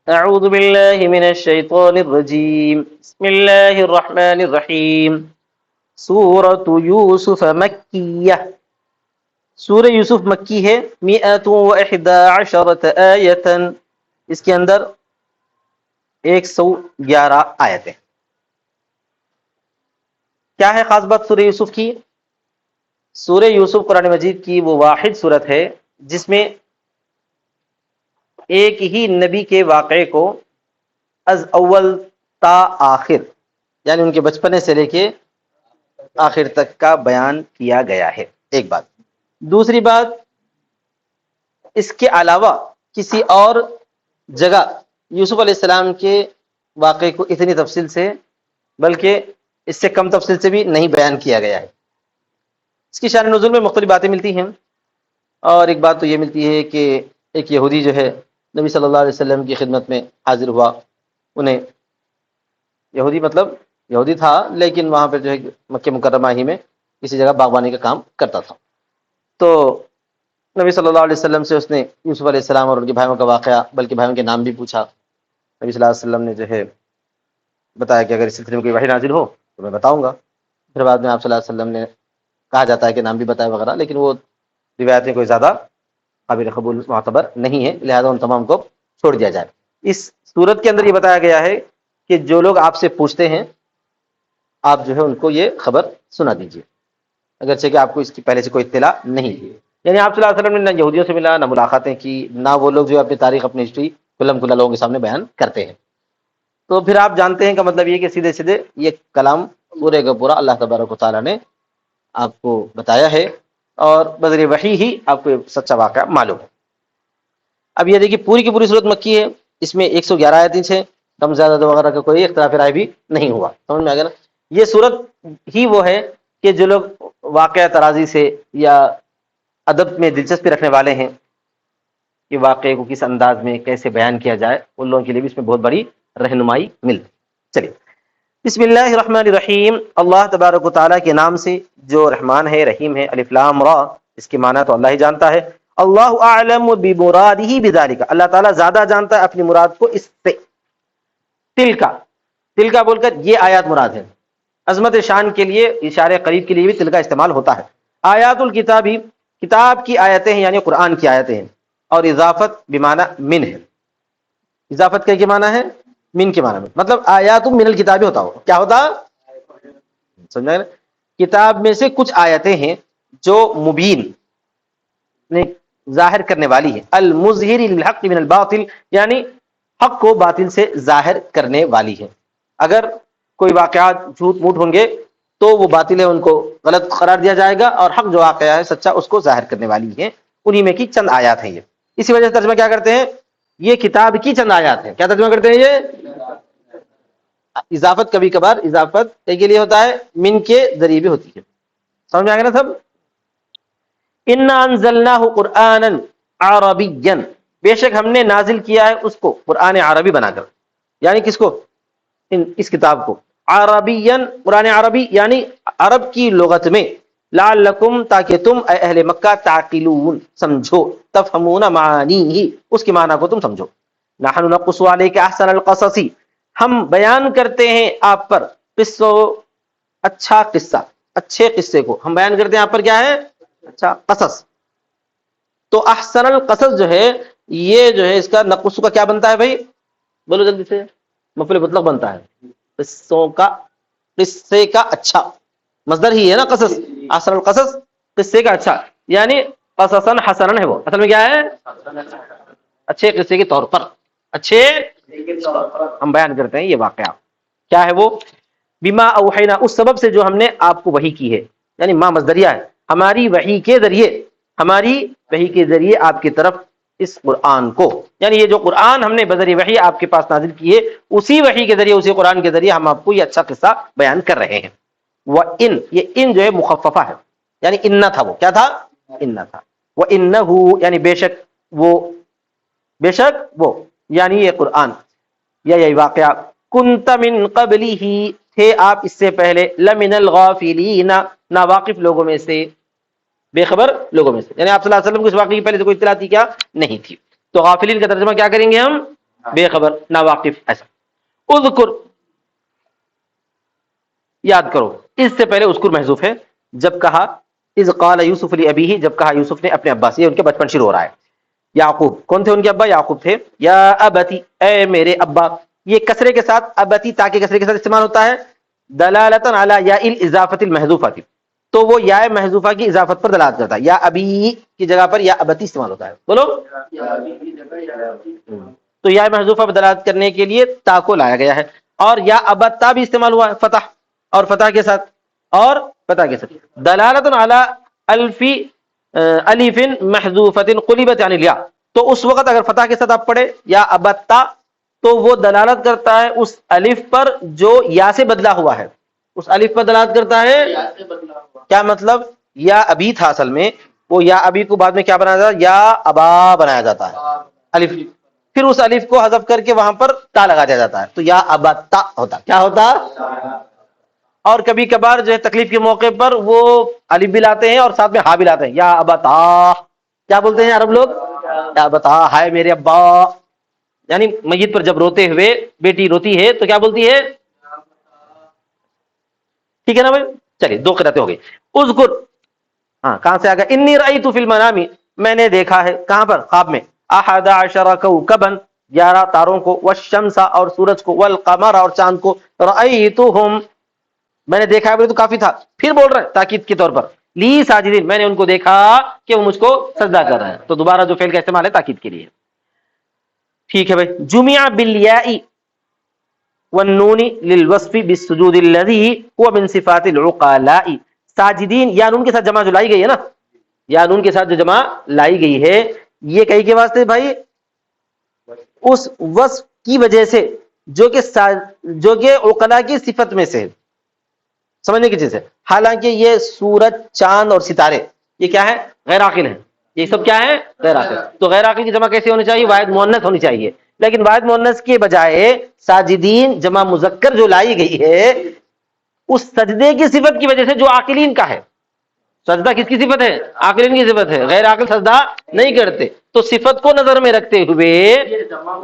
اعوذ باللہ من الشیطان الرجیم بسم اللہ الرحمن الرحیم سورۃ یوسف مکیہ، سورہ یوسف مکی ہے، 111 آیتن، اس کے اندر 111 آیتیں۔ کیا ہے خاص بات سورہ یوسف کی؟ سورہ یوسف قرآن مجید کی وہ واحد صورت ہے جس میں ایک ہی نبی کے واقعے کو از اول تا آخر، یعنی ان کے بچپنے سے لے کے آخر تک کا بیان کیا گیا ہے، ایک بات۔ دوسری بات، اس کے علاوہ کسی اور جگہ یوسف علیہ السلام کے واقعے کو اتنی تفصیل سے، بلکہ اس سے کم تفصیل سے بھی نہیں بیان کیا گیا ہے۔ اس کی شان نزول میں مختلف باتیں ملتی ہیں، اور ایک بات تو یہ ملتی ہے کہ ایک یہودی جو ہے نبی صلی اللہ علیہ وسلم کی خدمت میں حاضر ہوا، انہیں یہودی مطلب یہودی تھا لیکن وہاں پہ جو ہے مکہ مکرمہ ہی میں کسی جگہ باغبانی کا کام کرتا تھا، تو نبی صلی اللہ علیہ وسلم سے اس نے یوسف علیہ السلام اور ان کے بھائیوں کا واقعہ، بلکہ بھائیوں کے نام بھی پوچھا۔ نبی صلی اللہ علیہ وسلم نے جو ہے بتایا کہ اگر اس سلسلے میں کوئی وحی نازل ہو تو میں بتاؤں گا۔ پھر بعد میں آپ صلی اللہ علیہ وسلم نے کہا جاتا ہے کہ نام بھی بتائے وغیرہ، لیکن وہ روایتیں کوئی زیادہ قابل قبول معتبر نہیں ہے، لہذا ان تمام کو چھوڑ دیا جائے۔ اس صورت کے اندر یہ بتایا گیا ہے کہ جو لوگ آپ سے پوچھتے ہیں آپ جو ہے ان کو یہ خبر سنا دیجیے، اگرچہ کہ آپ کو اس کی پہلے سے کوئی اطلاع نہیں تھی۔ یعنی آپ صلی اللہ علیہ وسلم نے نہ یہودیوں سے ملا، نہ ملاقاتیں کی، نہ وہ لوگ جو اپنی تاریخ اپنی ہسٹری کھلم کھلا لوگوں کے سامنے بیان کرتے ہیں۔ تو پھر آپ جانتے ہیں کا مطلب یہ کہ سیدھے سیدھے یہ کلام پورے کا پورا اللہ تبارک و تعالیٰ نے آپ کو بتایا ہے، اور بذریعہ وحی ہی آپ کو سچا واقعہ معلوم ہے۔ اب یہ دیکھیے پوری کی پوری صورت مکی ہے، اس میں 111 آیتیں ہیں، کم زیادہ وغیرہ کا کوئی اختلاف رائے بھی نہیں ہوا، سمجھ میں آ گیا نا؟ یہ صورت ہی وہ ہے کہ جو لوگ واقعہ ترازی سے یا ادب میں دلچسپی رکھنے والے ہیں کہ واقعے کو کس انداز میں کیسے بیان کیا جائے، ان لوگوں کے لیے بھی اس میں بہت بڑی رہنمائی ملتی۔ چلیے، بسم اللہ الرحمن الرحیم، اللہ تبارک و تعالیٰ کے نام سے جو رحمان ہے رحیم ہے۔ الف لام را، اس کے معنی تو اللہ ہی جانتا ہے۔ اللہ اعلم بمرادہ بذالک، اللہ تعالیٰ زیادہ جانتا ہے اپنی مراد کو اس سے۔ تل کا بول کر یہ آیات مراد ہے، عظمت شان کے لیے، اشارے قریب کے لیے بھی تل کا استعمال ہوتا ہے۔ آیات الکتابی، کتاب کی آیتیں ہیں یعنی قرآن کی آیتیں ہیں، اور اضافت بمعنی من ہے۔ اضافت کا کیا معنی ہے؟ من کے معنی میں، مطلب آیات من الکتاب ہوتا ہو، کیا ہوتا؟ سمجھا نا؟ کتاب میں سے کچھ آیتیں ہیں جو مبین ظاہر کرنے والی ہے، المظہر للحق من الباطل، یعنی حق کو باطل سے ظاہر کرنے والی ہے۔ اگر کوئی واقعات جھوٹ موٹ ہوں گے تو وہ باطل ہے، ان کو غلط قرار دیا جائے گا، اور حق جو واقعہ ہے سچا اس کو ظاہر کرنے والی ہے۔ انہی میں کی چند آیات ہیں یہ، اسی وجہ سے ترجمہ کیا کرتے ہیں؟ یہ کتاب کی چند آیات ہیں۔ کیا ترجمہ کرتے ہیں؟ یہ اضافت کبھی کبھار اضافت کے لیے ہوتا ہے، من کے ذریعے بھی ہوتی ہے۔ سمجھ میں آ گیا نا سب؟ انا انزلناہ قرآنا عربیا، بے شک ہم نے نازل کیا ہے اس کو قرآن عربی بنا کر، یعنی کس کو؟ اس کتاب کو عربیا، قرآن عربی یعنی عرب کی لغت میں، لعلکم تاکہ تم اے اہل مکہ تعقلون سمجھو، تفہمون معانیہ اس کے معنی کو تم سمجھو۔ نحن نقص علیک احسن القصص، ہم بیان کرتے ہیں آپ پر قصو، اچھا قصہ، اچھے قصے کو ہم بیان کرتے ہیں آپ پر، کیا ہے؟ اچھا قصص۔ تو احسن القصص جو ہے یہ جو ہے اس کا نقص کا کیا بنتا ہے بھائی؟ بولو جلدی سے۔ مفعول مطلق بنتا ہے، قصوں کا، قصے کا اچھا، مصدر ہی ہے نا قصص، احسن القصص قصے کا اچھا، یعنی قصصاً حسناً ہے، وہ اصل میں کیا ہے؟ اچھے قصے کے طور پر، اچھے ہم بیان کرتے ہیں یہ واقعہ۔ کیا ہے وہ؟ بما اوحینا، اس سبب سے جو ہم نے آپ کو وحی کی ہے، یعنی ما مصدریہ ہے، ہماری وحی کے ذریعے، ہماری وحی کے ذریعے آپ کی طرف اس قرآن کو، یعنی یہ جو قرآن ہم نے بذریعہ وحی آپ کے پاس نازل کی ہے، اسی وحی کے ذریعے، اسی قرآن کے ذریعے ہم آپ کو یہ اچھا قصہ بیان کر رہے ہیں۔ وَإِن، یہ ان جو ہے مخففہ ہے، یعنی انہ تھا، وہ کیا تھا؟ انہ تھا۔ وَإِنَّهُ، یعنی بے شک وہ، بے شک وہ، یعنی یہ قرآن یا یہ واقعہ، کنت من قبلہ، تھے آپ اس سے پہلے، لمن الغافلین، ناواقف لوگوں میں سے، بے خبر لوگوں میں سے، یعنی آپ صلی اللہ علیہ وسلم کو اس واقعے کی پہلے سے کوئی اطلاع تھی کیا؟ نہیں تھی۔ تو غافلین کا ترجمہ کیا کریں گے ہم؟ بے خبر، ناواقف، ایسا. اذکر، یاد کرو. اس سے پہلے اذکر محذوف ہے. جب کہا اذ قال یوسف لابیہ، جب کہا یوسف نے اپنے ابا سے، یہ ان کے بچپن شروع ہو رہا ہے. یعقوب کون تھے ان کے ابا؟ یعقوب تھے. یا ابتی، اے میرے ابا. یہ کسرے کے ساتھ، ابتی تاکہ کسرے کے ساتھ استعمال ہوتا ہے دلالتاً علی یا الاضافۃ المحذوفہ کی، تو وہ یا محذوفہ کی اضافت پر دلالت کرتا ہے. یا ابی کی جگہ پر یا ابتی استعمال ہوتا ہے. بولو. تو یا محذوفہ پر دلالت کرنے کے لیے تا کو لایا گیا ہے. اور یا ابتا بھی استعمال ہوا ہے، فتح اور فتح کے ساتھ، اور فتح کے ساتھ. دلالت علی الفی الف محذوفۃ قلبت عن الیا، تو اس وقت اگر فتح کے ساتھ آپ پڑھے یا ابتا تو وہ دلالت کرتا ہے اس الف پر جو یا سے بدلا ہوا ہے. اس الف پر دلالت کرتا ہے. کیا مطلب؟ یا ابی تھا اصل میں، وہ یا ابی کو بعد میں کیا بنایا جاتا ہے؟ یا ابا بنایا جاتا ہے الف. پھر اس الف کو حذف کر کے وہاں پر تا لگا دیا جاتا ہے، تو یا ابتا ہوتا. کیا ہوتا؟ اور کبھی کبھار جو ہے تکلیف کے موقع پر وہ الف بھی لاتے ہیں اور ساتھ میں ہا بھی لاتے ہیں. یا ابتا، کیا بولتے ہیں عرب لوگ؟ یا ابتا، ہائے میرے ابا. یعنی میت پر جب روتے ہوئے بیٹی روتی ہے تو کیا بولتی ہے؟ ٹھیک ہے نا بھائی. چلیے دو قراتیں ہو گئی. اذکر، ہاں کہاں سے آ گیا؟ انی رأیت فی المنام، میں نے دیکھا ہے کہاں پر؟ خواب میں. احد عشر کوكبا، 11 تاروں کو، والشمس اور سورج کو، والقمر اور چاند کو، رأیتهم، میں نے دیکھا ہے بولے تو کافی تھا. پھر بول رہے ہیں تاکید کے طور پر، لی ساجدین، میں نے ان کو دیکھا کہ وہ مجھ کو سجدہ کر رہے ہیں. تو دوبارہ جو فعل کا استعمال ہے تاکید کے لیے. ٹھیک ہے بھائی. جمع بالیاء والنون للوصف بالسجود الذي هو من صفات العقلاء. ساجدین یا نون کے ساتھ جمع جو لائی گئی ہے نا، یا نون کے ساتھ جو جمع لائی گئی ہے، یہ کئی کے واسطے بھائی اس وصف کی وجہ سے جو کہ عقلاء کی صفت میں سے ہے. سمجھنے کی چیز ہے. حالانکہ یہ سورج، چاند اور ستارے یہ کیا ہے؟ غیر عاقل ہیں. یہ سب کیا ہے؟ غیر عاقل. تو غیر عاقل کی جمع کیسے ہونی چاہیے؟ واحد مؤنث ہونی چاہیے. لیکن واحد مؤنث کے بجائے ساجدین جمع مذکر جو لائی گئی ہے اس سجدے کی صفت کی وجہ سے جو عاقلین کا ہے. سجدہ کس کی صفت ہے؟ عاقلین کی صفت ہے. غیر عاقل سجدہ نہیں کرتے. تو صفت کو نظر میں رکھتے ہوئے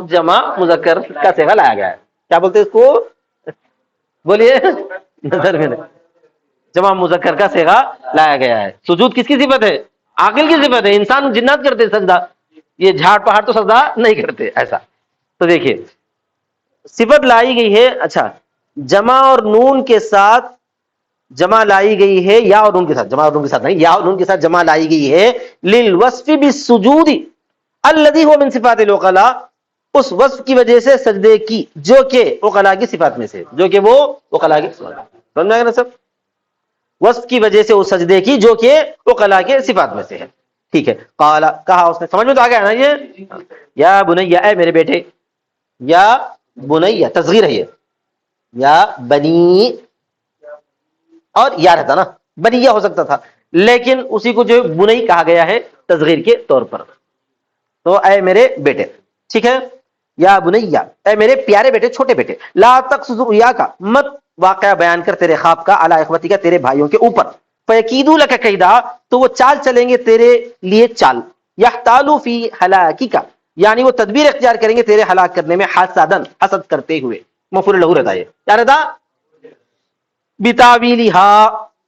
جمع مذکر کا صیغہ لایا گیا ہے. کیا بولتے ہیں اس کو؟ بولیے. نظر میں جمع مذکر کا صیغہ لایا گیا ہے. سجود کس کی صفت ہے؟ عاقل کی صفت ہے. انسان جنات کرتے سجدہ، یہ جھاڑ پہاڑ تو سجدہ نہیں کرتے ایسا. تو دیکھیے صفت لائی گئی ہے. اچھا، جمع اور نون کے ساتھ جمع لائی گئی ہے، یا اور نون کے ساتھ، جمع اور نون کے ساتھ نہیں، یا اور نون کے ساتھ جمع لائی گئی ہے للوصف بالسجود الذي هو من صفات العقلاء، اس وصف کی وجہ سے سجدے کی جو کہ عقلاء کی صفات میں سے، جو کہ وہ عقلاء کی صفات. سمجھ آئے نا سب؟ وصف کی وجہ سے وہ سجدے کی جو کہ عقلاء کے صفات میں سے ہے. ٹھیک ہے. قال، کہا اس نے. سمجھ میں تو آ گیا نا یہ؟ یا بنیا، اے میرے بیٹے. یا بنیا تصغیر ہے یہ، یا بنی، اور یا رہتا نا بنیہ ہو سکتا تھا، لیکن اسی کو جو بنی کہا گیا ہے تصغیر کے طور پر. تو اے میرے بیٹے. ٹھیک ہے. یا بنیا، اے میرے پیارے بیٹے، چھوٹے بیٹے. لا تقصص رؤیاک، مت واقعہ بیان کر تیرے خواب کا، علی اخوتک، تیرے بھائیوں کے اوپر. فیکیدوا لک کیدا، تو وہ چال چلیں گے تیرے لیے چال. یحتالوا فی ہلاکک، یعنی وہ تدبیر اختیار کریں گے تیرے ہلاک کرنے میں، حسدن، حسد کرتے ہوئے. مفعول لہ رہتا ہے. کیا رہتا؟ بتاویلھا،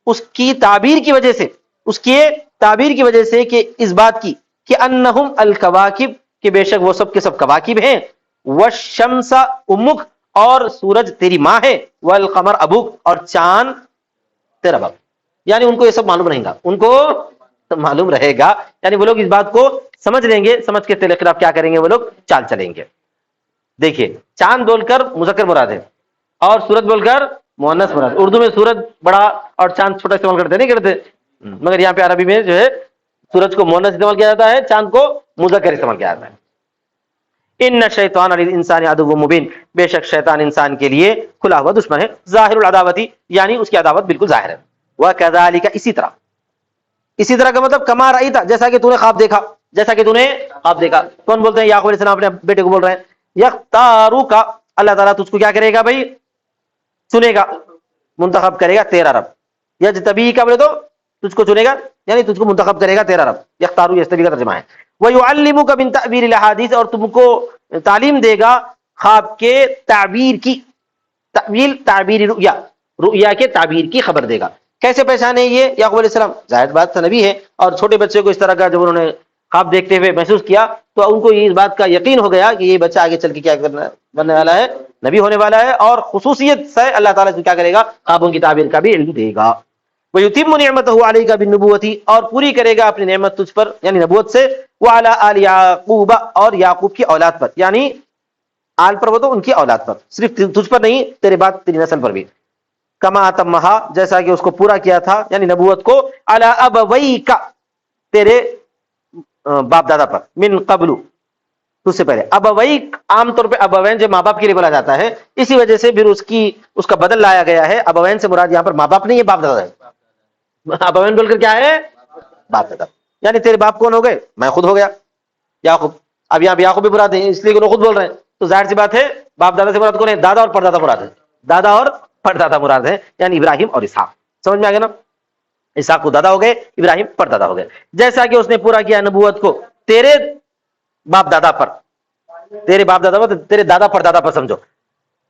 اس کی تعبیر کی وجہ سے، اس کی تعبیر کی وجہ سے، کہ اس بات کی کہ انہم الکواکب، کہ بے شک وہ سب کے سب کواکب ہیں. والشمس امک، اور سورج تیری ماں ہے. والقمر ابوک، اور چاند تیرا باپ. یعنی ان کو یہ سب معلوم رہے گا، ان کو معلوم رہے گا. یعنی وہ لوگ اس بات کو سمجھ لیں گے، سمجھ کے تیرے خلاف کیا کریں گے؟ وہ لوگ چال چلیں گے. دیکھیے چاند بول کر مذکر مراد ہے اور سورج بول کر مؤنث مراد. اردو میں سورج بڑا اور چاند چھوٹا استعمال کرتے نہیں کرتے، مگر یہاں پہ عربی میں جو ہے سورج کو مؤنث استعمال کیا جاتا ہے، چاند کو مذکر استعمال کیا جاتا ہے. ان شیطان للانسان عدو مبین، بے شک شیطان انسان کے لیے کھلا ہوا دشمن ہے. ظاہر العداوتی، یعنی اس کی عداوت بالکل ظاہر ہے. وکذالک، اسی طرح کا مطلب کما رأیت، جیسا کہ تو نے خواب دیکھا، جیسا کہ تو نے خواب دیکھا. کون بولتے ہیں؟ یعقوب علیہ السلام اپنے بیٹے کو بول رہے ہیں. یختاروک، اللہ تعالیٰ تجھ کو کیا کرے گا بھائی؟ چنے گا، منتخب کرے گا تیرا رب. یجتبی کا بولے تو تجھ کو چنے گا، یعنی تجھ کو منتخب کرے گا تیرا رب. یختارو یجتبی کا ترجمہ ہے. وَيُعَلِّمُكَ مِن تَأْوِيلِ الْأَحَادِيثِ، اور تم کو تعلیم دے گا خواب کے تعبیر کی، تعویل تعبیر رؤیا، رؤیا کے تعبیر کی خبر دے گا. کیسے پہچانے یہ یعقوب علیہ السلام؟ ظاہر بات نبی ہے، اور چھوٹے بچے کو اس طرح کا جب انہوں نے خواب دیکھتے ہوئے محسوس کیا تو ان کو اس بات کا یقین ہو گیا کہ یہ بچہ آگے چل کے کیا بننے والا ہے، نبی ہونے والا ہے، اور خصوصیت سے اللہ تعالیٰ سے کیا کرے گا، خوابوں کی تعبیر کا بھی علم دے گا. وَيُتِمُّ نِعْمَتَهُ عَلَيْكَ بِالنُّبُوَّةِ، اور پوری کرے گا اپنی نعمت تجھ پر یعنی نبوت سے، وَعَلَىٰ آلِ يَعْقُوبَ، اور یعقوب کی اولاد پر، یعنی آل پر وہ تو ان کی اولاد پر، صرف تجھ پر نہیں، تیرے بعد تیری نسل پر بھی. کما تمہا، جیسا کہ اس کو پورا کیا تھا یعنی نبوت کو، علی ابویک، تیرے باپ دادا پر، من قبل، تجھ سے پہلے. ابویک عام طور پہ ابوین جو ماں باپ کے لیے بولا جاتا ہے، اسی وجہ سے پھر اس کا بدل لایا گیا ہے. ابوین سے مراد یہاں پر ماں باپ نہیں ہے، باپ دادا ہے. ابوین بول کر کیا ہے؟ باپ دادا. یعنی تیرے باپ کون ہو گئے؟ میں خود ہو گیا یعقوب. اب یہاں پہ یعقوب بھی مراد ہے، اس لیے کہ وہ خود بول رہے ہیں، تو ظاہر سی بات ہے باپ دادا سے مراد کون ہے؟ دادا اور پردادا مراد ہے. دادا اور پردادا مراد ہے، یعنی ابراہیم اور اسحاق. سمجھ میں آ گیا نا؟ اسحاق کو دادا ہو گئے، ابراہیم پردادا ہو گئے. جیسا کہ اس نے پورا کیا نبوت کو تیرے باپ دادا پر، تیرے باپ دادا پر، تیرے دادا پردادا پر سمجھو،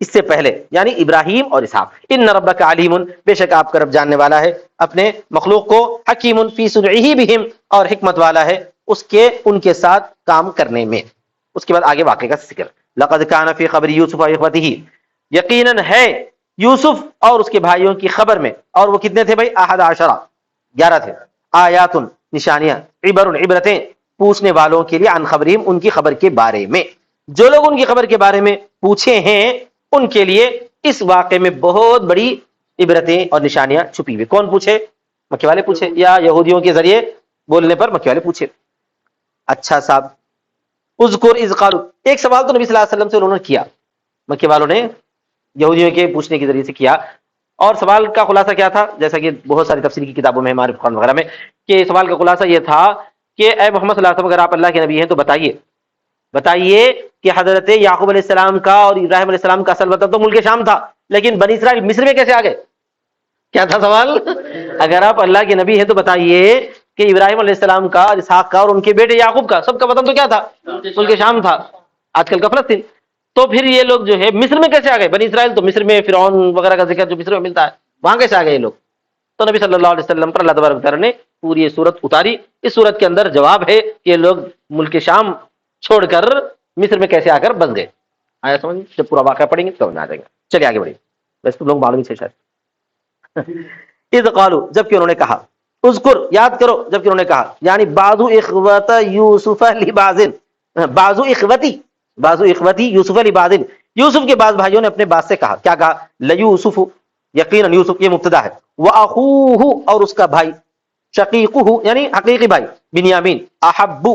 اس سے پہلے یعنی ابراہیم اور اسحاق. ان ربک علیم، بے شک آپ کا رب جاننے والا ہے اپنے مخلوق کو، حکیم فی صنعہ بہم، اور حکمت والا ہے ان کے ساتھ کام کرنے میں. اس کے بعد آگے واقعے کا ذکر. لقد کان فی خبر یوسف و اخوتہ، یقیناً ہے یوسف اور اس کے بھائیوں کی خبر میں، اور وہ کتنے تھے بھائی؟ 11، 11 تھے. آیات، نشانیاں، عبر، عبرتیں، پوچھنے والوں کے لیے، عن خبرہم، ان کی خبر کے بارے میں. جو لوگ ان کی خبر کے بارے میں پوچھے ہیں ان کے لیے اس واقعے میں بہت بڑی عبرتیں اور نشانیاں چھپی ہوئی. کون پوچھے؟ مکے والے پوچھے، یا یہودیوں کے ذریعے بولنے پر مکے والے پوچھے. اچھا صاحب، اذکر اذ قالوا، ایک سوال تو نبی صلی اللہ علیہ وسلم سے انہوں نے کیا، مکے والوں نے یہودیوں کے پوچھنے کے ذریعے سے کیا. اور سوال کا خلاصہ کیا تھا؟ جیسا کہ بہت ساری تفسیر کی کتابوں میں، ہمارے فرقان وغیرہ میں، کہ سوال کا خلاصہ یہ تھا کہ اے محمد صلی اللہ علیہ وسلم، اگر آپ اللہ کے نبی ہیں تو بتائیے کہ حضرت یعقوب علیہ السلام کا اور ابراہیم علیہ السلام کا اصل وطن تو ملک شام تھا، لیکن بنی اسرائیل مصر میں کیسے آ گئے؟ کیا تھا سوال؟ اگر آپ اللہ کے نبی ہیں تو بتائیے کہ ابراہیم علیہ السلام کا اور اسحاق کا اور ان کے بیٹے یعقوب کا سب کا وطن تو کیا تھا؟ ملک شام تھا، آج کل کا فلسطین. تو پھر یہ لوگ جو ہے مصر میں کیسے آ گئے؟ بنی اسرائیل تو مصر میں فرعون وغیرہ کا ذکر جو مصر میں ملتا ہے، وہاں کیسے آ گئے یہ لوگ؟ تو نبی صلی اللہ علیہ وسلم پر اللہ تبارک و تعالیٰ نے پوری یہ صورت اتاری. اس صورت کے اندر جواب ہے کہ یہ لوگ ملک شام چھوڑ کر مصر میں کیسے آ کر بس گئے. آیا سمجھ؟ جب پورا واقعہ پڑھیں گے تو سمجھ آ جائے گا. چلیے آگے بڑھیں. ویسے تم لوگ معلوم ہی تھے شاید. اذ قالوا، جبکہ انہوں نے کہا، اذکر، یاد کرو، جبکہ انہوں نے کہا، یعنی بعض اخوت یوسف لبعض، بعض اخوتی یوسف لبعض، یوسف کے بعض بھائیوں نے اپنے بعض سے کہا. کیا کہا؟ لیوسف، یقیناً یوسف، یہ مبتدا ہے، واخوہ، اور اس کا بھائی، شقیقہ یعنی حقیقی بھائی، بنیامین، احب،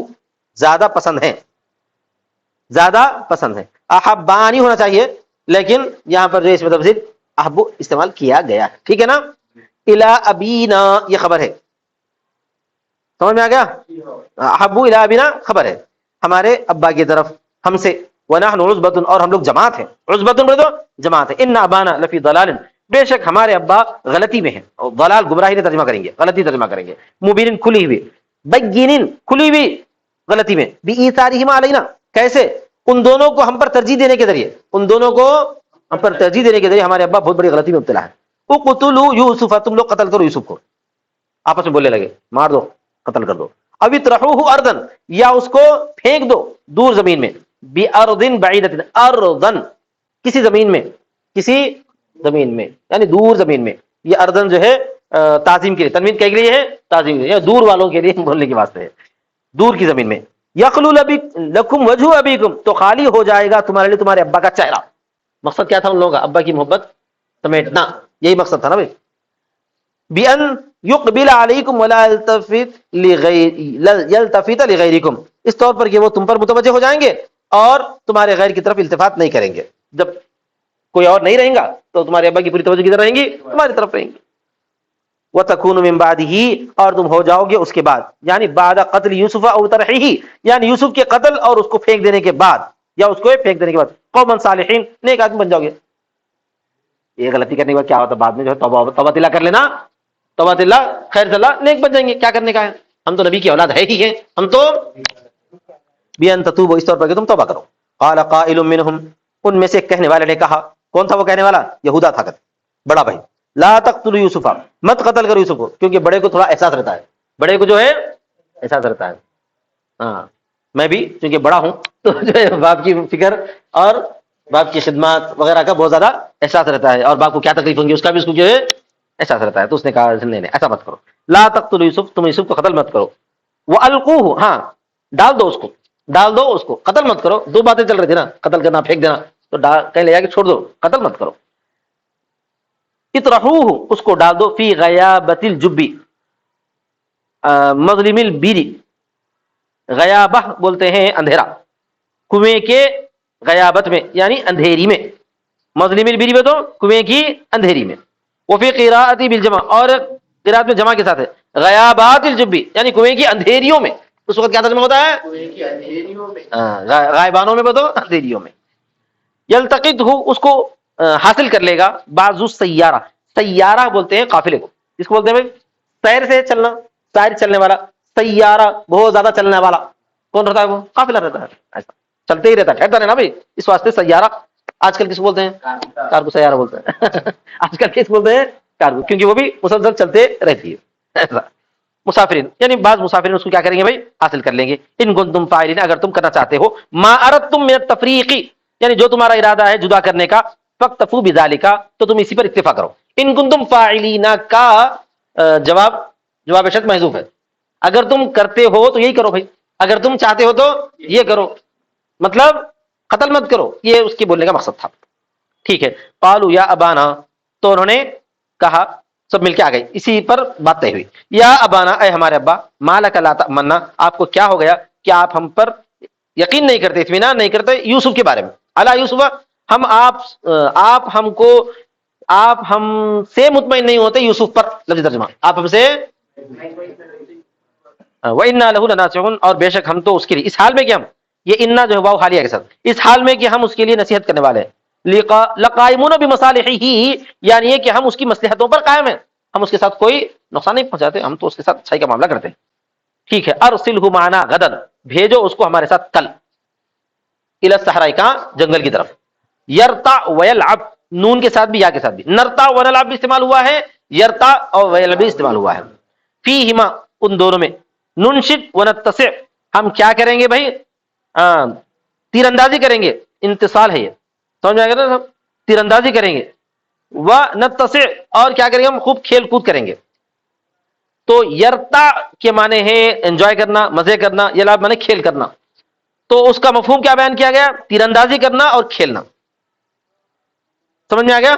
زیادہ پسند ہیں، زیادہ پسند ہیں. احبانی ہونا چاہیے، لیکن یہاں پر ریش میں تفصیل احب استعمال کیا گیا ہے. ٹھیک ہے نا؟ الی ابینا، یہ خبر ہے، سمجھ میں آ گیا؟ احب الی ابینا خبر ہے، ہمارے ابا کی طرف، ہم سے. ونحن عصبۃ، اور ہم لوگ جماعت ہیں. عصبۃ بولے تو جماعت ہے. ان ابانا لفی ضلال، بے شک ہمارے ابا غلطی میں ہیں. اور ضلال گمراہی نے ترجمہ کریں گے، غلطی ترجمہ کریں گے. مبین، کھلی ہوئی، بین، کھلی ہوئی غلطی میں. بایثارہما علینا، کیسے؟ ان دونوں کو ہم پر ترجیح دینے کے ذریعے، ان دونوں کو ہم پر ترجیح دینے کے ذریعے ہمارے ابا بہت بڑی غلطی میں مبتلا ہے. اقتلوا یوسف، تم لوگ قتل کرو یوسف کو. آپس میں بولنے لگے، مار دو، قتل کر دو. اب اطرحوہ ارضا، یا اس کو پھینک دو دور زمین میں. بارض بعیدۃ، ارضا کسی زمین میں، کسی زمین میں یعنی دور زمین میں. یہ اردن جو ہے تعظیم کے لیے، تنوین کے لیے ہے، تعظیم کے لیے، یا دور والوں کے لیے بولنے کے واسطے ہے، دور کی زمین میں. یخلو لکم وجہ ابیکم، تو خالی ہو جائے گا تمہارے لیے تمہارے ابا کا چہرہ. مقصد کیا تھا ان لوگوں کا؟ ابا کی محبت سمیٹنا، یہی مقصد تھا نا بھائی. بأن یقبل علیکم ولا یلتفت لغیرکم، اس طور پر کہ وہ تم پر متوجہ ہو جائیں گے اور تمہارے غیر کی طرف التفات نہیں کریں گے. جب کوئی اور نہیں رہیں گا تو تمہارے ابا کی پوری توجہ کدھر رہیں گی؟ تمہاری طرف رہیں گی. وَتَكُونُ مِن بَعْدِهِ، اور تم ہو جاؤ گے اس کے بعد، یعنی بعد قتل یوسف او طرحہ، یعنی یوسف کے قتل اور اس کو پھینک دینے کے بعد، یا اس کو پھینک دینے کے بعد، قوما صالحین، نیک آدمی بن جاؤ گے. یہ غلطی کرنے کے بعد کیا ہوتا؟ بعد میں جو ہے توبہ اللہ کر لینا، توبہ اللہ، خیر اللہ، نیک بن جائیں گے. کیا کرنے کا ہے؟ ہم تو نبی کی اولاد ہے ہی ہیں، ہم تو بِأَن تَتُوبُوا، اس طور پر کہ تم توبہ کرو. قال قائل منهم، ان میں سے ایک کہنے والے نے کہا، کون تھا وہ کہنے والا؟ یہودا تھا، بڑا بھائی، لا تقتلوا یوسف، مت قتل کرو یوسف کو، کیونکہ بڑے کو تھوڑا احساس رہتا ہے، بڑے کو جو ہے احساس رہتا ہے. ہاں میں بھی چونکہ بڑا ہوں تو جو ہے باپ کی فکر اور باپ کی خدمات وغیرہ کا بہت زیادہ احساس رہتا ہے، اور باپ کو کیا تکلیف ہوگی اس کا بھی اس کو جو ہے احساس رہتا ہے. تو اس نے کہا نہیں نہیں ایسا مت کرو، لا تقتلوا یوسف، تم یوسف کو قتل مت کرو، والقوہ، ہاں ڈال دو اس کو، ڈال دو اس کو، قتل مت کرو. دو باتیں چل رہی تھی نا، قتل کرنا پھینک دینا، تو کہیں لے جا کے چھوڑ دو، قتل مت کرو. اطرحوہ، اس کو ڈال دو، فی غیابت الجبی، مظلم البیری، غیابہ بولتے ہیں اندھیرا، کنویں کے غیابت میں یعنی اندھیری میں، مظلم البیری میں تو کنویں کی اندھیری میں. وفی قراءت بالجمع، اور قراءت میں جمع کے ساتھ ہے، غیابات الجبی یعنی کنویں کی اندھیریوں میں. اس وقت کیا ترجمہ ہوتا ہے؟ کنویں کی اندھیریوں میں، غائبانوں میں بتو اندھیریوں میں. یلتقط ہو، اس کو حاصل کر لے گا، بعض سیارہ، سیارہ بولتے ہیں قافلے کو، اس کو بولتے ہیں بھائی سیر سے چلنا، سیر چلنے والا، سیارہ بہت زیادہ چلنے والا کون رہتا ہے؟ وہ قافلہ رہتا ہے، ایسا چلتے ہی رہتا ہے، ٹھہرتا رہنا بھائی. اس واسطے سیارہ آج کل کس بولتے ہیں؟ کارگو سیارہ بولتے ہیں. آج کل کس بولتے ہیں؟ کارگو، کیونکہ وہ بھی مسلسل چلتے رہتی ہے ایسا. مسافرین یعنی بعض مسافرین اس کو کیا کریں گے بھائی؟ حاصل کر لیں گے. ان کنتم فاعلین، اگر تم کرنا چاہتے ہو، ما اردتم من التفریق، یعنی جو تمہارا ارادہ ہے جدا کرنے کا، فاکتفوا بذالک، تو تم اسی پر اکتفا کرو. ان کنتم فاعلین کا جواب شرط محذوف ہے، اگر تم کرتے ہو تو یہی کرو بھائی، اگر تم چاہتے ہو تو یہ کرو، مطلب قتل مت کرو، یہ اس کے بولنے کا مقصد تھا. ٹھیک ہے. قالوا یا ابانا، تو انہوں نے کہا، سب مل کے آ گئی، اسی پر بات طے ہوئی. یا ابانا، اے ہمارے ابا، ما لک لا تأمنا، آپ کو کیا ہو گیا کہ آپ ہم پر یقین نہیں کرتے، اطمینان نہیں کرتے یوسف کے بارے میں، علی یوسف، ہم آپ ہم کو، آپ ہم سے مطمئن نہیں ہوتے یوسف پر. لفظ ترجمہ، آپ ہم سے، وَإِنَّا لَهُ لَنَاصِحُونَ، اور بے شک ہم تو اس کے لیے، اس حال میں کہ ہم، یہ انا جو ہے واو حالیہ کے ساتھ، اس حال میں کہ ہم اس کے لیے نصیحت کرنے والے ہیں. لقائمون بمصالحہ، یعنی یہ کہ ہم اس کی مصلحتوں پر قائم ہیں، ہم اس کے ساتھ کوئی نقصان نہیں پہنچاتے، ہم تو اس کے ساتھ اچھائی کا معاملہ کرتے ہیں. ٹھیک ہے. ارسلہ معنا غدا، بھیجو اس کو ہمارے ساتھ کل، الی الصحراء، کہاں؟ جنگل کی طرف. یرتع ویلعب، نون کے ساتھ بھی یا کے ساتھ بھی، نرتع ونلعب بھی استعمال ہوا ہے، یرتع اور ویلعب بھی استعمال ہوا ہے. فیہما، ان دونوں میں، ننشد ونتسع، ہم کیا کریں گے بھائی؟ تیر اندازی کریں گے، انتصال ہے یہ، سمجھ میں آ گیا نا؟ تیر اندازی کریں گے، ونتسع، اور کیا کریں گے؟ ہم خوب کھیل کود کریں گے. تو یرتع کے معنی ہے انجوائے کرنا، مزے کرنا، یلعب معنی کھیل کرنا. تو اس کا مفہوم کیا بیان کیا گیا؟ تیر اندازی کرنا اور کھیلنا. سمجھ میں آ گیا؟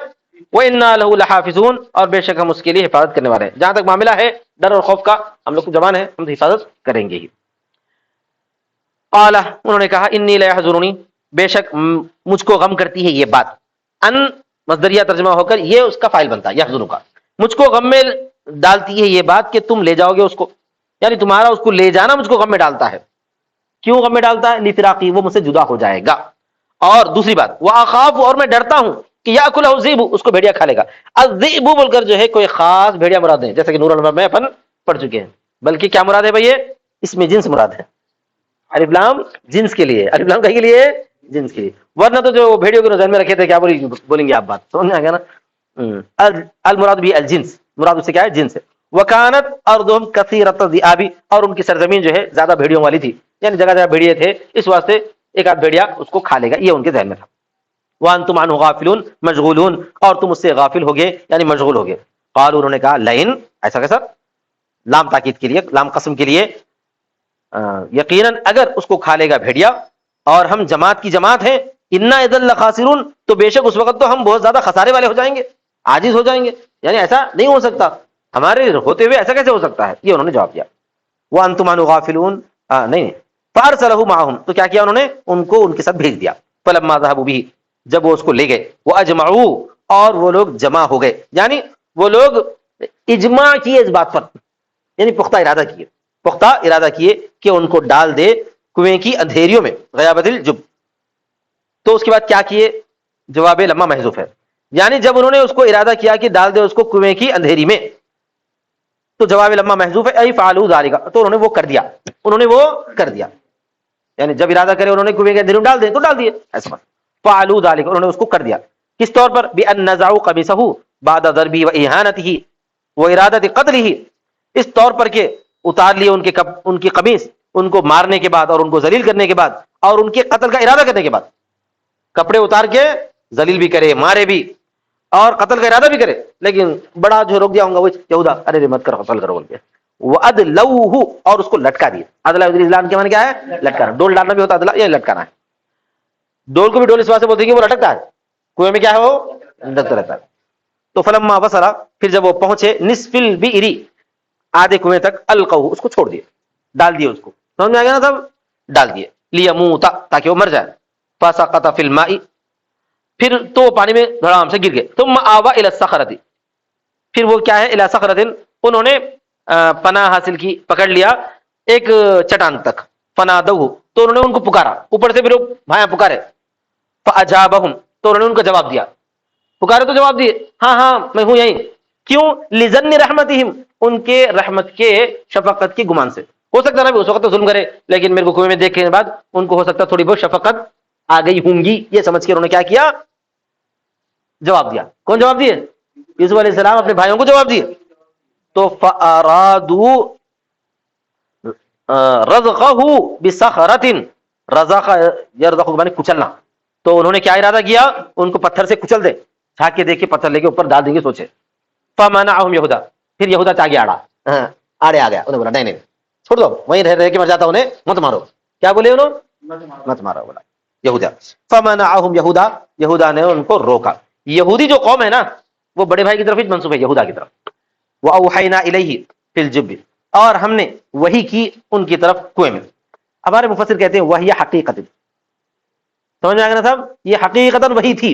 وَإِنَّا لَهُ لَحَافِظُونَ، اور بے شک ہم اس کے لیے حفاظت کرنے والے ہیں. جہاں تک معاملہ ہے ڈر اور خوف کا، ہم لوگ کو زبان ہے، ہم حفاظت کریں گے ہی. قال، انہوں نے کہا، انی لیحزننی، بے شک مجھ کو غم کرتی ہے یہ بات. ان مصدریہ ترجمہ ہو کر یہ اس کا فاعل بنتا ہے، یحزن کا، مجھ کو غم میں ڈالتی ہے یہ بات کہ تم لے جاؤ گے اس کو، یعنی تمہارا اس کو لے جانا مجھ کو غم میں ڈالتا ہے. کیوں غم میں ڈالتا ہے؟ لفراقی، وہ مجھ سے جدا ہو جائے گا. اور دوسری بات، واخاف، اور میں ڈرتا ہوں کہ یاکلہ الذئب، اس کو بھیڑیا کھا لے گا. الذئب بول کر جو ہے کوئی خاص بھیڑیا مراد ہے، جیسے کہ نور الانوار میں اپن پڑھ چکے ہیں، بلکہ کیا مراد ہے بھائی؟ یہ اس میں جنس مراد ہے. الف لام جنس کے لیے، الف لام کہیں کے لیے؟ جنس کے لیے. ورنہ تو جو بھیڑیوں کے ذہن میں رکھے تھے، کیا بولیں گے آپ؟ بات سمجھ میں آ گیا نا؟ المراد بھی الجنس، مراد اس سے کیا ہے؟ جنس ہے. وکانت ارضهم کثیرۃ الذئاب، اور ان کی سرزمین جو ہے زیادہ بھیڑیوں والی تھی، یعنی جگہ جگہ بھیڑیے تھے، اس واسطے ایک آدھ بھیڑیا اس کو کھا لے گا، یہ ان کے ذہن میں تھا. وانتم عنہ غافلون مشغولون، اور تم اس سے غافل ہو گئے یعنی مشغول ہو گئے. قالوا، انہوں نے کہا، لئن، ایسا کیسا؟ لام تاکید کے لیے، لام قسم کے لیے، یقیناً اگر اس کو کھا لے گا بھیڑیا اور ہم جماعت کی جماعت ہیں، انا اذا لخاسرون، تو بے شک اس وقت تو ہم بہت زیادہ خسارے والے ہو جائیں گے، عاجز ہو جائیں گے، یعنی ایسا نہیں ہو سکتا، ہمارے ہوتے ہوئے ایسا کیسے ہو سکتا ہے؟ یہ انہوں نے جواب دیا. وانتم عنہ غافلون، نہیں، فارسلہ معہم، تو کیا کیا انہوں نے؟ ان کو ان کے ساتھ بھیج دیا. فلما ذهبوا به، جب وہ اس کو لے گئے، وہ اجمعوا، اور وہ لوگ جمع ہو گئے، یعنی وہ لوگ اجماع کیے اس بات پر، یعنی پختہ ارادہ کیے، پختہ ارادہ کیے کہ ان کو ڈال دے کنویں کی اندھیریوں میں، غیابت الجب. تو اس کے بعد کیا کیے؟ جواب لما محذوف ہے، یعنی جب انہوں نے اس کو ارادہ کیا کہ ڈال دے اس کو کنویں کی اندھیری میں، تو جواب لما محذوف ہے، ای فعلوا ذلک، تو انہوں نے وہ کر دیا، انہوں نے وہ کر دیا. یعنی جب ارادہ کرے انہوں نے کنویں کے اندر ڈال دیں تو ڈال دیے، ایسا بات. فعلوا ذلك، انہوں نے اس کو کر دیا. کس طور پر؟ بأن نزعوا قميصه بعد ضربه وإهانته وإرادة قتله، اس طور پر کہ اتار لیے ان کی قمیص، ان کو مارنے کے بعد اور ان کو ذلیل کرنے کے بعد اور ان کے قتل کا ارادہ کرنے کے بعد. کپڑے اتار کے ذلیل بھی کرے، مارے بھی اور قتل کا ارادہ بھی کرے، لیکن بڑا جو روک دیا ہوں گا وہ یہودا، ارے مت کرو قتل کرو بول کے. وَأَدْلَوْهُ، اور اس کو لٹکا دیے. ادلا اسلام کے معنی کیا ہے؟ لٹکانا. ڈول ڈالنا بھی ہوتا ہے ادلا، یہ لٹکانا ہے. ڈول کو بھی ڈول اس واسطے بولتے ہیں کہ وہ لٹکتا ہے، کنویں میں کیا ہے وہ لٹکتا رہتا ہے. تو فلما وصل، پھر جب وہ پہنچے نصف البئر، آدھے کنویں تک، القوہ، اس کو چھوڑ دیے، ڈال دیے اس کو. سمجھ میں آ گیا نا؟ تب ڈال دیے. لیموت، تاکہ وہ مر جائے. فسقط فی الماء، پھر تو وہ پانی میں دھڑام سے گر گئے. ثم آوى الى الصخرة، پھر وہ کیا ہے؟ الى صخرة، انہوں نے پناہ حاصل کی، پکڑ لیا ایک چٹان تک. فنادوه، تو انہوں نے ان کو پکارا، اوپر سے پھر بھائیاں پکارے. فاجابهم، تو انہوں نے ان کو جواب دیا. پکارے تو جواب دیے، ہاں ہاں میں ہوں یہیں. کیوں؟ لظن رحمتہم، ان کے رحمت کے، شفقت کی گمان سے. ہو سکتا ہے نا اس وقت تو ظلم کرے، لیکن میرے کو کنویں میں دیکھنے کے بعد ان کو ہو سکتا تھوڑی بہت شفقت آ گئی ہوں گی، یہ سمجھ کے انہوں نے کیا کیا؟ جواب دیا. کون جواب دیے؟ یوسف علیہ السلام اپنے بھائیوں کو جواب دیے. تو فارادو رزقہ بصخرۃ، رزق یرزق معنی کچلنا. تو انہوں نے کیا ارادہ کیا؟ ان کو پتھر سے کچل دے. چھاک کے دیکھے پتھر لے کے اوپر ڈال دیں گے سوچے. فمنعهم یہودا، پھر یہودا چاہ گیا آڑا، آڑے آ گیا. انہوں نے بولا نہیں نہیں چھوڑ دو، وہیں رہ کے مر جاتا، انہیں مت مارو. کیا بولے انہوں؟ مت مارو بولا یہودا. فمنعهم یہودا، یہودا نے ان کو روکا. یہودی جو قوم ہے نا، وہ بڑے بھائی کی طرف ہی منسوب ہے، یہودا کی طرف. وَأَوْحَيْنَا إِلَيْهِ فِي الْجُبِّ، اور ہم نے وحی کی ان کی طرف کنویں میں. ہمارے مفسر کہتے ہیں وحی حقیقت. سمجھ میں آ گیا نا صاحب؟ یہ حقیقتاً وحی تھی،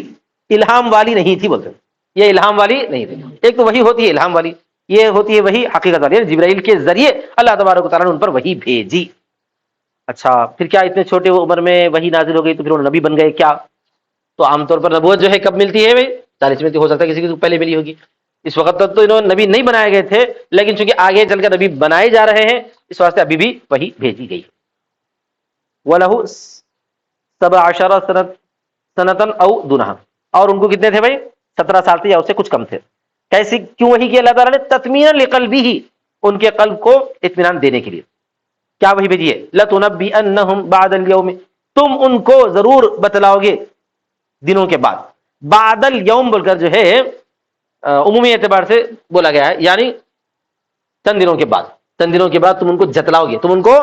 الہام والی نہیں تھی. بولتے یہ الہام والی نہیں تھی. ایک تو وحی ہوتی ہے الہام والی، یہ ہوتی ہے وحی حقیقت والی، یعنی جبرائیل کے ذریعے اللہ تبارک و تعالیٰ نے ان پر وحی بھیجی. اچھا پھر کیا اتنے چھوٹے عمر میں وحی نازل ہو گئی تو پھر وہ نبی بن گئے کیا؟ تو عام طور پر نبوت جو ہے کب ملتی ہے بھائی؟ 40 میں. ہو سکتا ہے کسی کی پہلے ملی ہوگی. اس وقت تک تو انہوں نے نبی نہیں بنائے گئے تھے، لیکن چونکہ آگے چل کر نبی بنائے جا رہے ہیں، اس واسطے ابھی بھی وحی بھیجی گئی. وَلَهُ 17 سنتن او دونہا، اور ان کو کتنے تھے بھائی؟ 17 سال تھے یا اس سے کچھ کم تھے. کیسی کیوں وحی کی اللہ تعالیٰ نے؟ تطمیناً لقلبہ، ان کے قلب کو اطمینان دینے کے لیے. کیا وحی بھیجی ہے؟ لَتُنَبِّئَنَّهُمْ بَعْدَ الْيَوْمِ، تم ان کو ضرور بتلاؤ گے دنوں کے بعد. بعد الیوم بول کر جو ہے عمومی اعتبار سے بولا گیا ہے، یعنی چند دنوں کے بعد. چند دنوں کے بعد تم ان کو جتلاؤ گے، تم ان کو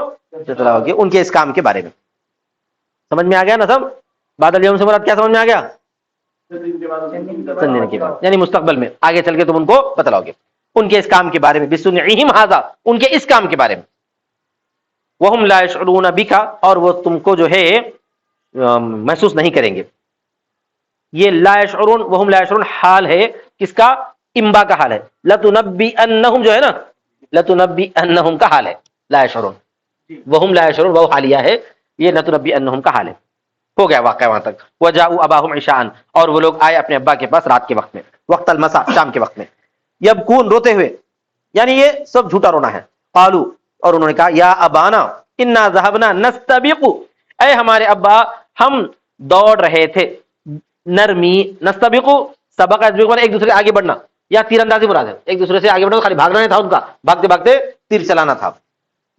جتلاؤ گے ان کے اس کام کے بارے میں. سمجھ میں آ گیا نا سب؟ بعد الیوم سے مراد کیا سمجھ میں آ گیا؟ چند دن کے بعد، یعنی مستقبل میں آگے چل کے تم ان کو بتلاؤ گے ان کے اس کام کے بارے میں. بِصُنْعِهِمْ هَذَا، ان کے اس کام کے بارے میں. وَهُمْ لَا يَشْعُرُونَ بِكَ، اور وہ تم کو جو ہے محسوس نہیں کریں گے. یہ لا یشعرون، وہم لا یشعرون حال ہے کس کا؟ امبا کا حال ہے. لَتُنَبِّئَنَّهُمْ جو ہے نا، لَتُنَبِّئَنَّهُمْ کا حال ہے لا یشعرون. وہم لا یشعرون وہ حالیہ ہے، یہ لَتُنَبِّئَنَّهُمْ کا حال ہے. ہو گیا واقعہ وہاں تک. وَجَاءُوا أَبَاهُمْ عِشَاءً، اور وہ لوگ آئے اپنے ابا کے پاس رات کے وقت میں، وقت المساء، شام کے وقت میں. یبکون، روتے ہوئے، یعنی یہ سب جھوٹا رونا ہے. قالوا، اور انہوں نے کہا یا ابانا انا ذهبنا نستبق، اے ہمارے ابا ہم دوڑ رہے تھے. نرمی، نستبق، سبق ایک دوسرے سے آگے بڑھنا یا تیر اندازی مراد ہے. ایک دوسرے سے آگے بڑھنا، خالی بھاگنا نہیں تھا ان کا، بھاگتے بھاگتے تیر چلانا تھا،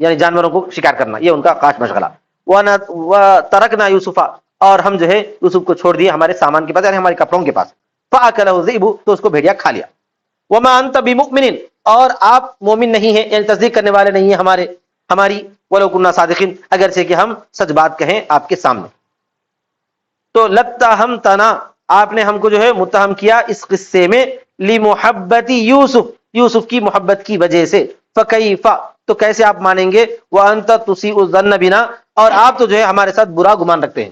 یعنی جانوروں کو شکار کرنا، یہ ان کا خاص مشغلہ. وَتَرَكْنَا يُوسُفَ، اور ہم جو ہے یوسف کو چھوڑ دیے ہمارے سامان کے پاس، یعنی ہمارے کپڑوں کے پاس. فَأَكَلَهُ الذِّئْبُ، تو اس کو بھیڑیا کھا لیا. وَمَا أَنْتَ بِمُؤْمِنٍ، اور آپ مومن نہیں ہیں، یعنی تصدیق کرنے والے نہیں ہیں ہماری. وَلَوْ كُنَّا صَادِقِينَ، اگرچہ کہ ہم سچ بات کہیں آپ کے سامنے. تو لَتَّهَمْتَنَا، آپ نے ہم کو جو ہے متہم کیا اس قصے میں، لِمُحَبَّتِ یوسف، یوسف کی محبت کی وجہ سے. فَكَيْفَ، تو کیسے آپ مانیں گے؟ وَأَنْتَ تُسِيءُ الظَّنَّ بِنَا، اور آپ تو جو ہے ہمارے ساتھ برا گمان رکھتے ہیں.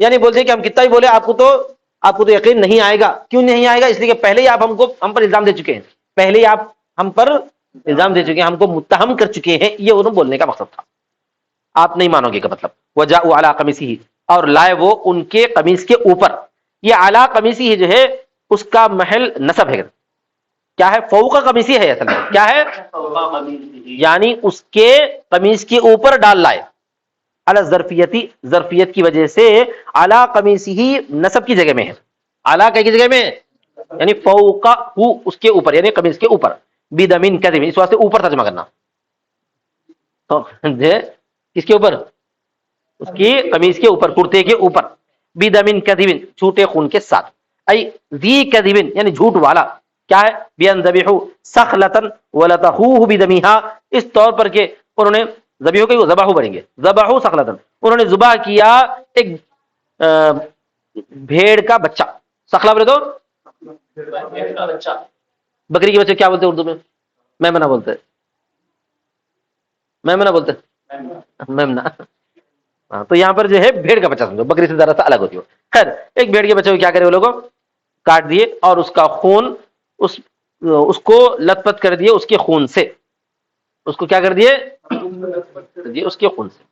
یعنی بولتے ہیں کہ ہم کتنا ہی بولے آپ کو تو یقین نہیں آئے گا. کیوں نہیں آئے گا؟ اس لیے کہ پہلے ہی آپ ہم پر الزام دے چکے ہیں، پہلے ہی آپ ہم پر الزام دے چکے ہیں، ہم کو متہم کر چکے ہیں. یہ انہوں بولنے کا مقصد تھا، آپ نہیں مانو گے کا مطلب. وَجَاءُوا عَلَىٰ قَمِيصِهِ، اور لائے وہ ان کے قمیص کے اوپر. یہ عَلَىٰ قَمِيصِهِ جو ہے اس کا محل نصب ہے. کیا ہے؟ فوق قمیصی ہے اصل میں. کیا ہے؟ یعنی اس کے قمیص کے اوپر ڈال لائے. علی ظرفیتی، ظرفیت کی وجہ سے، علی قمیصہ نصب کی جگہ میں ہے، علی کی جگہ میں ہے یعنی فوقہ اس کے اوپر، یعنی قمیص کے اوپر، بدمن کذب، اس واسطے اوپر ترجمہ کرنا، تو کس کے اوپر؟ اس کی قمیص کے اوپر، کرتے کے اوپر، بدمن کذب، جھوٹے خون کے ساتھ، ای ذی کذب یعنی جھوٹ والا، کیا ہے؟ بین ذبیحو سخلتن ولتخوہ بدمیہا، اس طور پر کہ انہوں نے ذبیحو کہ وہ ذبحو بنیں گے، ذبحو سخلتن، انہوں نے ذبح کیا ایک بھیڑ کا بچہ، سخلا بولے تو بکری کے بچے کیا بولتے اردو میں؟ میمنہ بولتے، میمنہ بولتے، میمنہ، ہاں تو یہاں پر جو ہے بھیڑ کا بچہ سمجھو، بکری سے ذرا سا الگ ہوتی ہو، خیر ایک بھیڑ کے بچے کو کیا کرے وہ لوگوں؟ کاٹ دیے اور اس کا خون اس کو لت پت کر دیے اس کے خون سے، اس کو کیا کر دیے؟ اس کے خون سے،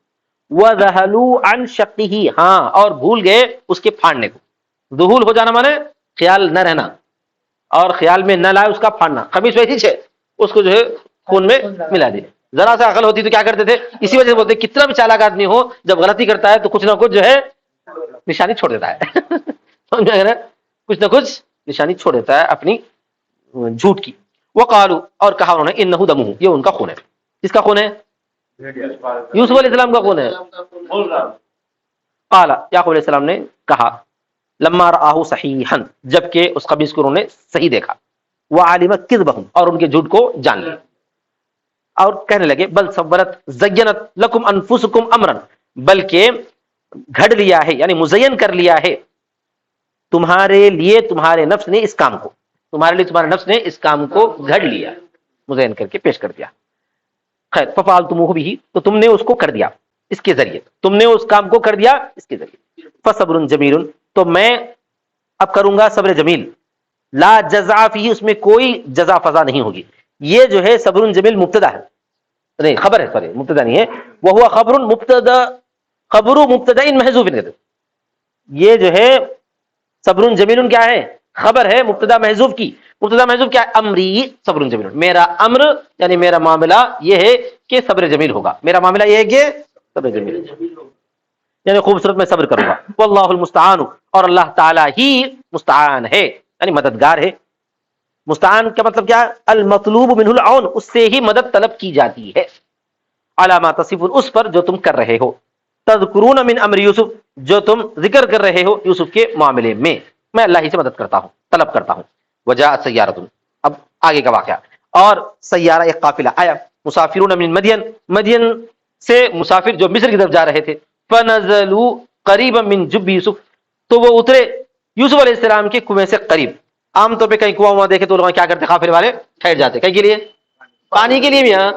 وَذَهَلُوا عَنْ شَقِّهِ، ہاں اور بھول گئے اس کے پھاڑنے کو، ذہول ہو جانا مانے خیال نہ رہنا، اور خیال میں نہ لائے اس کا پھاڑنا، قمیص ویسی ہے اس کو جو ہے خون میں ملا دیے، ذرا سا عقل ہوتی تو کیا کرتے تھے؟ اسی وجہ سے بولتے کتنا بھی چالاک آدمی ہو جب غلطی کرتا ہے تو کچھ نہ کچھ جو ہے نشانی چھوڑ دیتا ہے سمجھ میں آ رہا ہے؟ کچھ نہ کچھ نشانی چھوڑ دیتا ہے اپنی جھوٹ کی، وقالوا اور کہا انہوں نے انہ دمہ، یہ ان کا خون ہے، کس کا خون ہے؟ یوسف علیہ السلام کا خون ہے، قال یعقوب علیہ السلام نے کہا، لما رآہ صحیحا، جبکہ اس خبیث کو انہوں نے صحیح دیکھا، وعلم کذبہم اور ان کے جھوٹ کو جان لیا، اور کہنے لگے بل صبرت زینت لکم انفسکم امرا، بلکہ گھڑ لیا ہے یعنی مزین کر لیا ہے تمہارے لیے تمہارے نفس نے اس کام کو، تمہارے لیے تمہارے نفس نے اس کام کو گھڑ لیا، مزین کر کے پیش کر دیا، خیر ففعلتموہ بہ، تو تم نے اس کو کر دیا اس کے ذریعے، تم نے اس کام کو کر دیا اس کے ذریعے، فصبر جمیل، تو میں اب کروں گا صبر جمیل، لا جزع فیہ، اس میں کوئی جزا فضا نہیں ہوگی، یہ جو ہے صبر جمیل مبتدا ہے، نہیں خبر ہے، سوری مبتدا نہیں ہے، وہو خبر مبتدا، خبر مبتدا محذوف، یہ جو ہے صبر جمیل کیا ہے؟ خبر ہے مبتدا محذوف کی، مبتدا محذوف کیا ہے؟ امری صبر جمیل، میرا امر یعنی میرا معاملہ یہ ہے کہ صبر جمیل ہوگا، میرا معاملہ یہ ہے کہ صبر جمیل یعنی خوبصورت میں صبر کروں گا، واللہ المستعان، اور اللہ تعالی ہی مستعان ہے یعنی مددگار ہے، مستعان کا مطلب کیا ہے؟ المطلوب منہ العون، اس سے ہی مدد طلب کی جاتی ہے، علی ما تصفون، اس پر جو تم کر رہے ہو، تذکرون من امر یوسف، جو تم ذکر کر رہے ہو یوسف کے معاملے میں اللہ ہی سے مدد کرتا ہوں، طلب کرتا ہوں، وجاءت سیارۃ، اب آگے کا واقعہ، اور سیارہ ایک قافلہ آیا، مسافرون من مدین، مدین سے مسافر جو مصر کی طرف جا رہے تھے، فنزلوا قریبا من جب یوسف، تو وہ اترے یوسف علیہ السلام کے کنویں سے قریب، عام طور پہ کہیں کنواں وہاں دیکھے تو لوگ کیا کرتے؟ قافلے والے ٹھہر جاتے، کہیں کے لیے؟ پانی کے لیے بھی، ہاں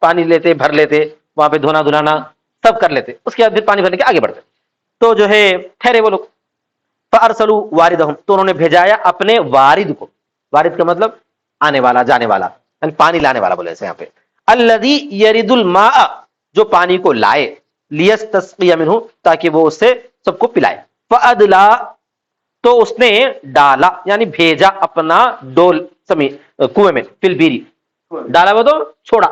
پانی لیتے، بھر لیتے، وہاں پہ دھونا دھلانا سب کر لیتے، اس کے بعد پھر پانی بھرنے کے آگے بڑھتے، تو جو ہے ٹھہرے وہ لوگ، فارسلوا واردہم، تو انہوں نے بھیجایا اپنے وارد کو، وارد کا مطلب آنے والا جانے والا، یعنی پانی لانے والا بولے یہاں پہ، الذی یرد الماء، جو پانی کو لائے، لیستسقی منہ، تاکہ وہ اس سے سب کو پلائے، فادلا، تو اس نے ڈالا یعنی بھیجا اپنا ڈول کنویں میں، فل بیری، ڈالا وہ تو چھوڑا،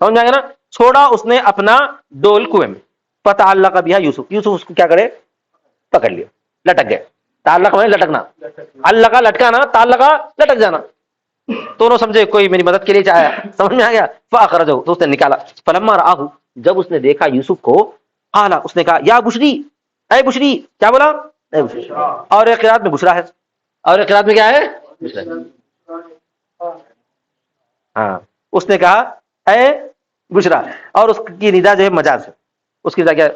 سمجھ میں آ گیا نا، چھوڑا اس نے اپنا ڈول کنویں میں، فتعلق بہا یوسف، یوسف اس کو کیا کرے؟ پکڑ لیا، لٹک گئے، تعلق میں لٹکنا، اللہ لٹکانا، تعلق لٹک جانا، دونوں سمجھے کوئی میری مدد کے لیے چاہا، سمجھ میں آ گیا، فاخرجہ، تو اس نے نکالا، فلما رآہ، جب اس نے دیکھا یوسف کو، قال، اس نے کہا یا بشری، اے بشری، کیا بولا؟ اے بشری، اور ایک قرات میں بشرا ہے، اور ایک قرات میں کیا ہے؟ ہاں اس نے کہا اے بشرا، اور اس کی ندا جو ہے مجاز ہے، اس کی ندا کیا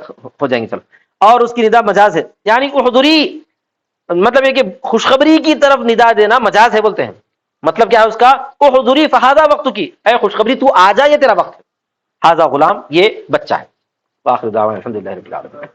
ہو جائیں گے، چلو، اور اس کی ندا مجاز ہے، یعنی احضری، مطلب یہ کہ خوشخبری کی طرف ندا دینا مجاز ہے بولتے ہیں، مطلب کیا ہے اس کا؟ احضری فہذا وقت کی، اے خوشخبری تو آ جا، یہ تیرا وقت ہے، ھذا غلام، یہ بچہ ہے، واخر دعوانا الحمدللہ رب العالمین۔